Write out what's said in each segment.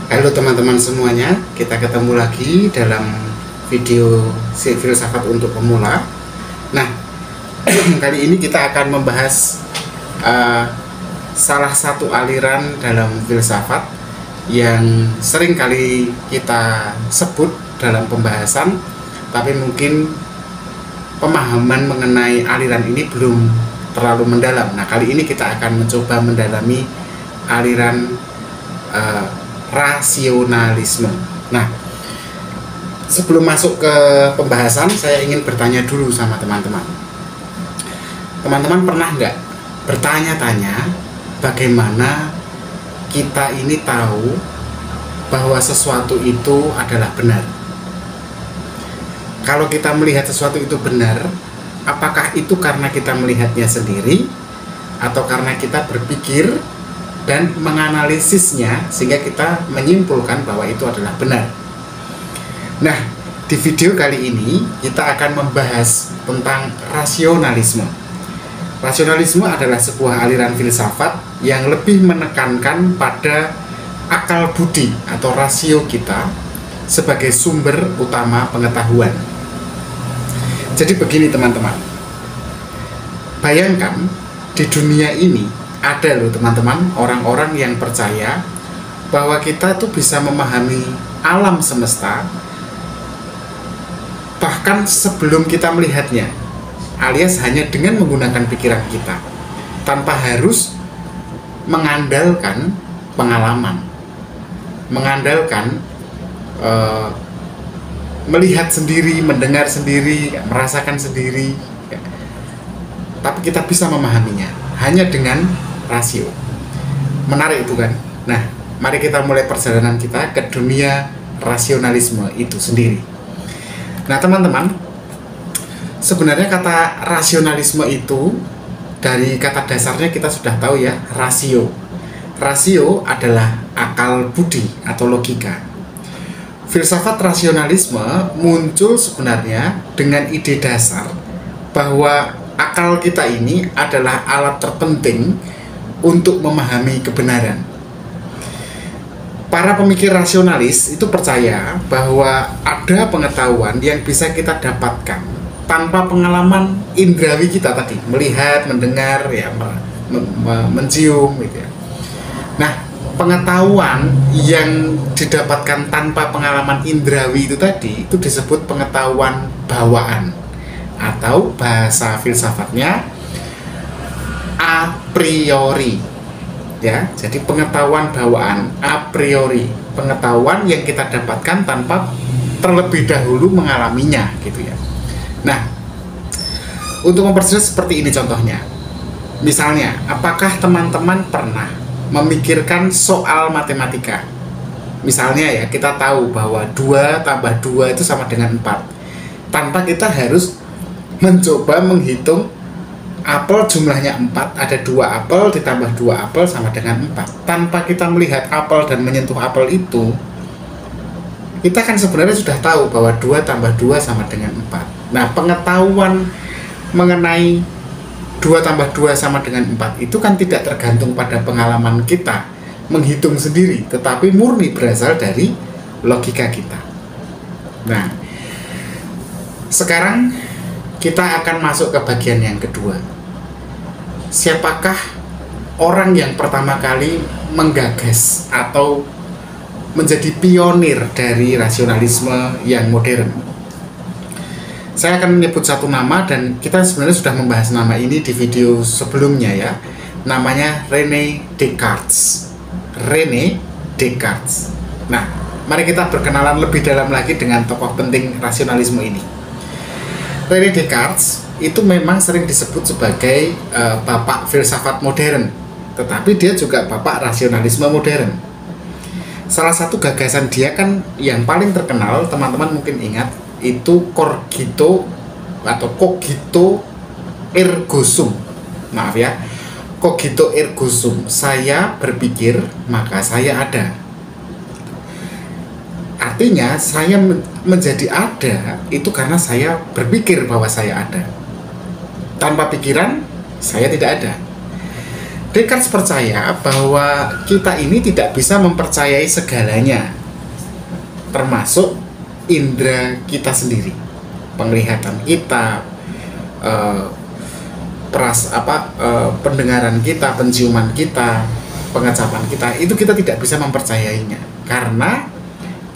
Halo teman-teman semuanya, kita ketemu lagi dalam video filsafat untuk pemula. Nah, kali ini kita akan membahas salah satu aliran dalam filsafat yang sering kali kita sebut dalam pembahasan, tapi mungkin pemahaman mengenai aliran ini belum terlalu mendalam. Nah, kali ini kita akan mencoba mendalami aliran rasionalisme. Nah, sebelum masuk ke pembahasan, saya ingin bertanya dulu sama teman-teman. Teman-teman pernah nggak bertanya-tanya bagaimana kita ini tahu bahwa sesuatu itu adalah benar? Kalau kita melihat sesuatu itu benar, apakah itu karena kita melihatnya sendiri atau karena kita berpikir dan menganalisisnya sehingga kita menyimpulkan bahwa itu adalah benar? Nah, di video kali ini kita akan membahas tentang rasionalisme. Rasionalisme adalah sebuah aliran filsafat yang lebih menekankan pada akal budi atau rasio kita sebagai sumber utama pengetahuan. Jadi begini teman-teman, bayangkan di dunia ini ada loh teman-teman orang-orang yang percaya bahwa kita tuh bisa memahami alam semesta bahkan sebelum kita melihatnya, alias hanya dengan menggunakan pikiran kita tanpa harus mengandalkan pengalaman, mengandalkan melihat sendiri, mendengar sendiri, merasakan sendiri, tapi kita bisa memahaminya hanya dengan rasio. Menarik itu kan? Nah, mari kita mulai perjalanan kita ke dunia rasionalisme itu sendiri. Nah teman-teman, sebenarnya kata rasionalisme itu dari kata dasarnya kita sudah tahu ya, rasio. Rasio adalah akal budi atau logika. Filsafat rasionalisme muncul sebenarnya dengan ide dasar bahwa akal kita ini adalah alat terpenting untuk memahami kebenaran. Para pemikir rasionalis itu percaya bahwa ada pengetahuan yang bisa kita dapatkan tanpa pengalaman indrawi kita tadi, melihat, mendengar, ya, mencium, gitu ya. Nah, pengetahuan yang didapatkan tanpa pengalaman indrawi itu tadi itu disebut pengetahuan bawaan, atau bahasa filsafatnya a priori, ya. Jadi pengetahuan bawaan a priori, pengetahuan yang kita dapatkan tanpa terlebih dahulu mengalaminya, gitu ya. Nah, untuk memperjelas seperti ini contohnya. Misalnya, apakah teman-teman pernah memikirkan soal matematika? Misalnya ya, kita tahu bahwa 2 tambah 2 itu sama dengan 4, tanpa kita harus mencoba menghitung apel jumlahnya 4, ada 2 apel ditambah 2 apel sama dengan 4. Tanpa kita melihat apel dan menyentuh apel itu, kita kan sebenarnya sudah tahu bahwa 2 tambah 2 sama dengan 4. Nah, pengetahuan mengenai 2 tambah 2 sama dengan 4 itu kan tidak tergantung pada pengalaman kita menghitung sendiri, tetapi murni berasal dari logika kita. Nah, sekarang kita akan masuk ke bagian yang kedua. Siapakah orang yang pertama kali menggagas atau menjadi pionir dari rasionalisme yang modern? Saya akan menyebut satu nama dan kita sebenarnya sudah membahas nama ini di video sebelumnya ya. Namanya René Descartes. René Descartes. Nah, mari kita berkenalan lebih dalam lagi dengan tokoh penting rasionalisme ini. René Descartes itu memang sering disebut sebagai bapak filsafat modern, tetapi dia juga bapak rasionalisme modern. Salah satu gagasan dia kan yang paling terkenal, teman-teman mungkin ingat, itu cogito atau cogito ergo sum. Maaf ya, cogito ergo sum. Saya berpikir maka saya ada. Artinya saya menjadi ada itu karena saya berpikir bahwa saya ada. Tanpa pikiran saya tidak ada. Descartes percaya bahwa kita ini tidak bisa mempercayai segalanya, termasuk indera kita sendiri, penglihatan kita, pendengaran kita, penciuman kita, pengecapan kita, itu kita tidak bisa mempercayainya karena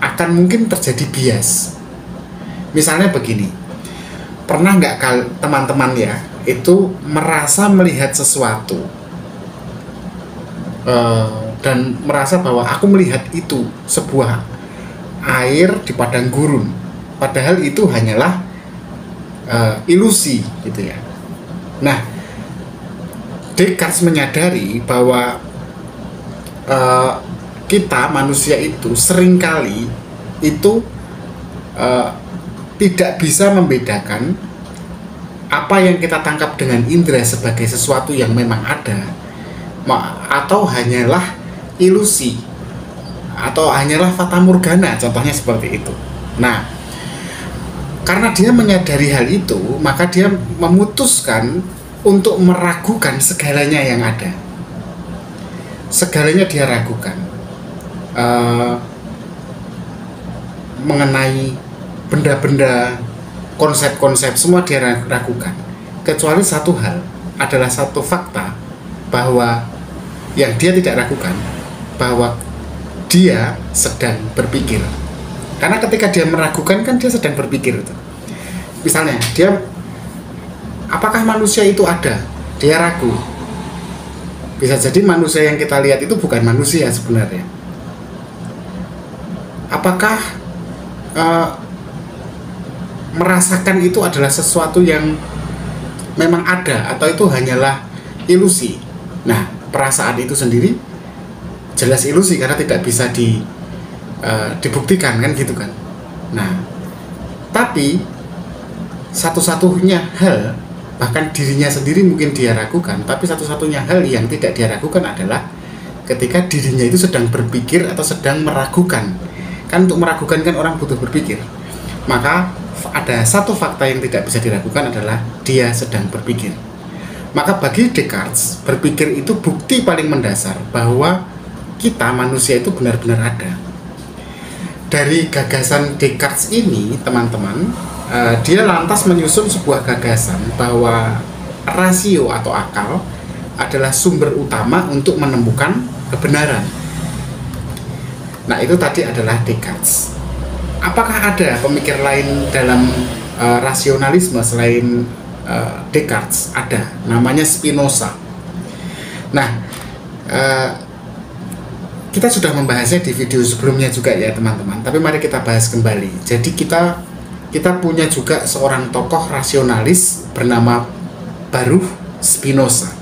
akan mungkin terjadi bias. Misalnya begini, pernah nggak teman-teman ya itu merasa melihat sesuatu dan merasa bahwa aku melihat itu sebuah air di padang gurun, padahal itu hanyalah ilusi gitu ya. Nah, Descartes menyadari bahwa kita manusia itu seringkali itu tidak bisa membedakan apa yang kita tangkap dengan indera sebagai sesuatu yang memang ada atau hanyalah ilusi atau hanyalah fata morgana, contohnya seperti itu. Nah, karena dia menyadari hal itu, maka dia memutuskan untuk meragukan segalanya yang ada. Segalanya dia ragukan mengenai benda-benda, konsep-konsep, semua dia ragukan, kecuali satu hal, adalah satu fakta bahwa yang dia tidak ragukan, bahwa dia sedang berpikir. Karena ketika dia meragukan kan dia sedang berpikir. Misalnya dia, apakah manusia itu ada? Dia ragu. Bisa jadi manusia yang kita lihat itu bukan manusia sebenarnya. Apakah merasakan itu adalah sesuatu yang memang ada atau itu hanyalah ilusi? Nah, perasaan itu sendiri jelas ilusi karena tidak bisa dibuktikan kan gitu kan. Nah, tapi satu-satunya hal, bahkan dirinya sendiri mungkin dia ragukan, tapi satu-satunya hal yang tidak dia ragukan adalah ketika dirinya itu sedang berpikir atau sedang meragukan. Kan untuk meragukan kan orang butuh berpikir. Maka ada satu fakta yang tidak bisa diragukan adalah dia sedang berpikir. Maka bagi Descartes, berpikir itu bukti paling mendasar bahwa kita manusia itu benar-benar ada. Dari gagasan Descartes ini, teman-teman, dia lantas menyusun sebuah gagasan bahwa rasio atau akal adalah sumber utama untuk menemukan kebenaran. Nah, itu tadi adalah Descartes. Apakah ada pemikir lain dalam rasionalisme selain Descartes? Ada, namanya Spinoza. Nah, kita sudah membahasnya di video sebelumnya juga ya teman-teman, tapi mari kita bahas kembali. Jadi kita punya juga seorang tokoh rasionalis bernama Baruch Spinoza.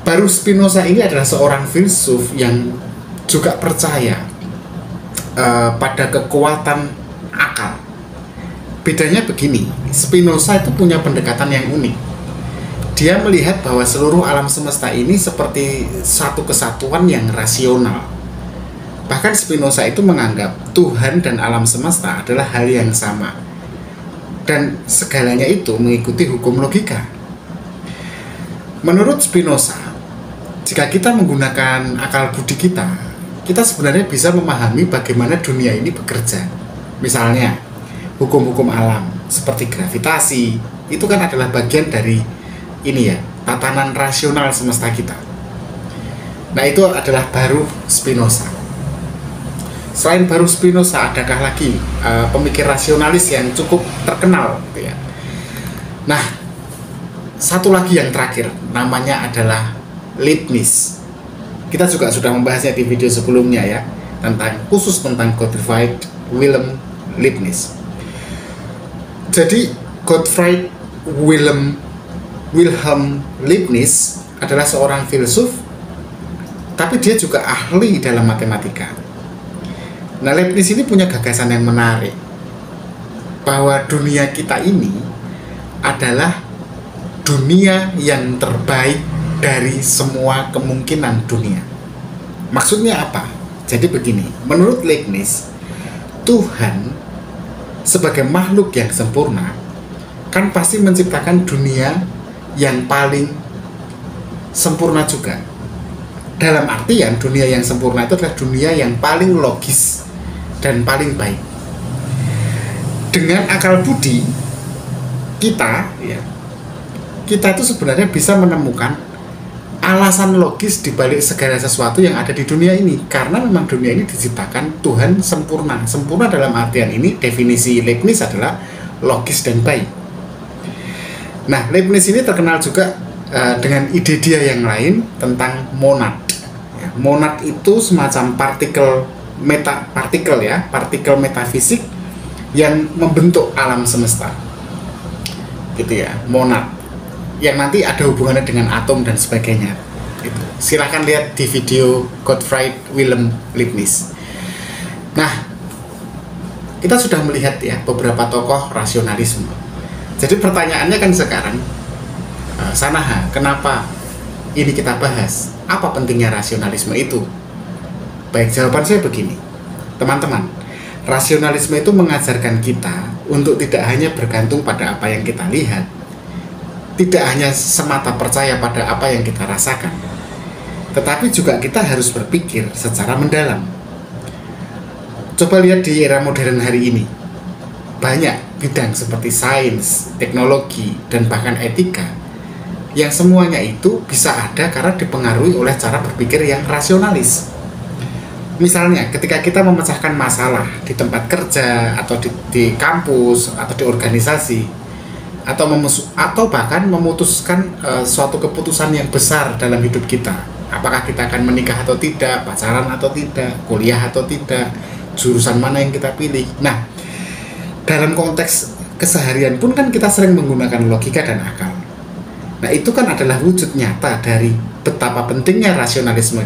Baruch Spinoza ini adalah seorang filsuf yang juga percaya pada kekuatan akal. Bedanya begini, Spinoza itu punya pendekatan yang unik. Dia melihat bahwa seluruh alam semesta ini seperti satu kesatuan yang rasional. Bahkan Spinoza itu menganggap Tuhan dan alam semesta adalah hal yang sama, dan segalanya itu mengikuti hukum logika. Menurut Spinoza, jika kita menggunakan akal budi kita sebenarnya bisa memahami bagaimana dunia ini bekerja. Misalnya, hukum-hukum alam seperti gravitasi, itu kan adalah bagian dari ini ya, tatanan rasional semesta kita. Nah, itu adalah Baruch Spinoza. Selain Baruch Spinoza, adakah lagi pemikir rasionalis yang cukup terkenal gitu ya? Nah, satu lagi yang terakhir, namanya adalah Leibniz. Kita juga sudah membahasnya di video sebelumnya ya, khusus tentang Gottfried Wilhelm Leibniz. Jadi Gottfried Wilhelm Leibniz adalah seorang filsuf, tapi dia juga ahli dalam matematika. Nah, Leibniz ini punya gagasan yang menarik, bahwa dunia kita ini adalah dunia yang terbaik dari semua kemungkinan dunia. Maksudnya apa? Jadi begini, menurut Leibniz, Tuhan sebagai makhluk yang sempurna kan pasti menciptakan dunia yang paling sempurna juga. Dalam artian dunia yang sempurna itu adalah dunia yang paling logis dan paling baik. Dengan akal budi kita itu sebenarnya bisa menemukan alasan logis di balik segala sesuatu yang ada di dunia ini, karena memang dunia ini diciptakan Tuhan sempurna. Sempurna dalam artian ini, definisi Leibniz adalah logis dan baik. Nah, Leibniz ini terkenal juga dengan ide dia yang lain tentang monad. Monad itu semacam partikel metafisik yang membentuk alam semesta, gitu ya, monad, yang nanti ada hubungannya dengan atom dan sebagainya. Gitu. Silahkan lihat di video Gottfried Wilhelm Leibniz. Nah, kita sudah melihat ya beberapa tokoh rasionalisme. Jadi pertanyaannya kan sekarang, Sanaha, kenapa ini kita bahas? Apa pentingnya rasionalisme itu? Baik, jawaban saya begini, teman-teman. Rasionalisme itu mengajarkan kita untuk tidak hanya bergantung pada apa yang kita lihat, tidak hanya semata percaya pada apa yang kita rasakan, tetapi juga kita harus berpikir secara mendalam. Coba lihat di era modern hari ini, banyak bidang seperti sains, teknologi, dan bahkan etika yang semuanya itu bisa ada karena dipengaruhi oleh cara berpikir yang rasionalis. Misalnya ketika kita memecahkan masalah di tempat kerja atau di kampus atau di organisasi, atau bahkan memutuskan suatu keputusan yang besar dalam hidup kita, apakah kita akan menikah atau tidak, pacaran atau tidak, kuliah atau tidak, jurusan mana yang kita pilih. Nah, dalam konteks keseharian pun kan kita sering menggunakan logika dan akal. Nah, itu kan adalah wujud nyata dari betapa pentingnya rasionalisme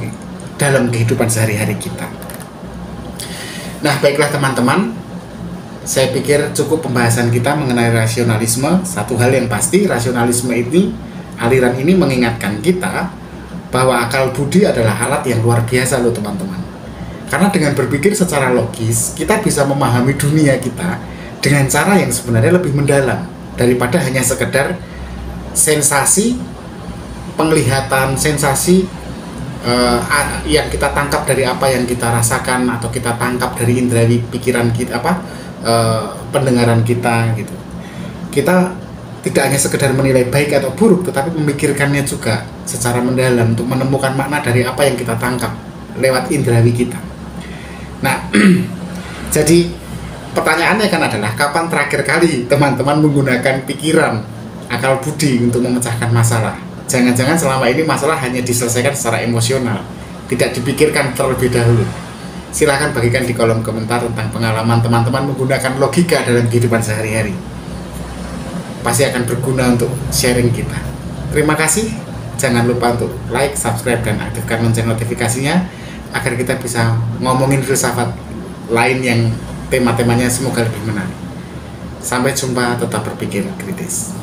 dalam kehidupan sehari-hari kita. Nah, baiklah teman-teman, saya pikir cukup pembahasan kita mengenai rasionalisme. Satu hal yang pasti, rasionalisme ini, aliran ini mengingatkan kita bahwa akal budi adalah alat yang luar biasa loh teman-teman. Karena dengan berpikir secara logis, kita bisa memahami dunia kita dengan cara yang sebenarnya lebih mendalam daripada hanya sekedar sensasi penglihatan, sensasi yang kita tangkap dari apa yang kita rasakan atau kita tangkap dari inderawi pikiran kita, pendengaran kita gitu. Kita tidak hanya sekedar menilai baik atau buruk, tetapi memikirkannya juga secara mendalam untuk menemukan makna dari apa yang kita tangkap lewat inderawi kita. Nah, jadi pertanyaannya kan adalah kapan terakhir kali teman-teman menggunakan pikiran, akal budi untuk memecahkan masalah? Jangan-jangan selama ini masalah hanya diselesaikan secara emosional, tidak dipikirkan terlebih dahulu. Silahkan bagikan di kolom komentar tentang pengalaman teman-teman menggunakan logika dalam kehidupan sehari-hari. Pasti akan berguna untuk sharing kita. Terima kasih. Jangan lupa untuk like, subscribe, dan aktifkan lonceng notifikasinya agar kita bisa ngomongin filsafat lain yang tema-temanya semoga lebih menarik. Sampai jumpa, tetap berpikir kritis.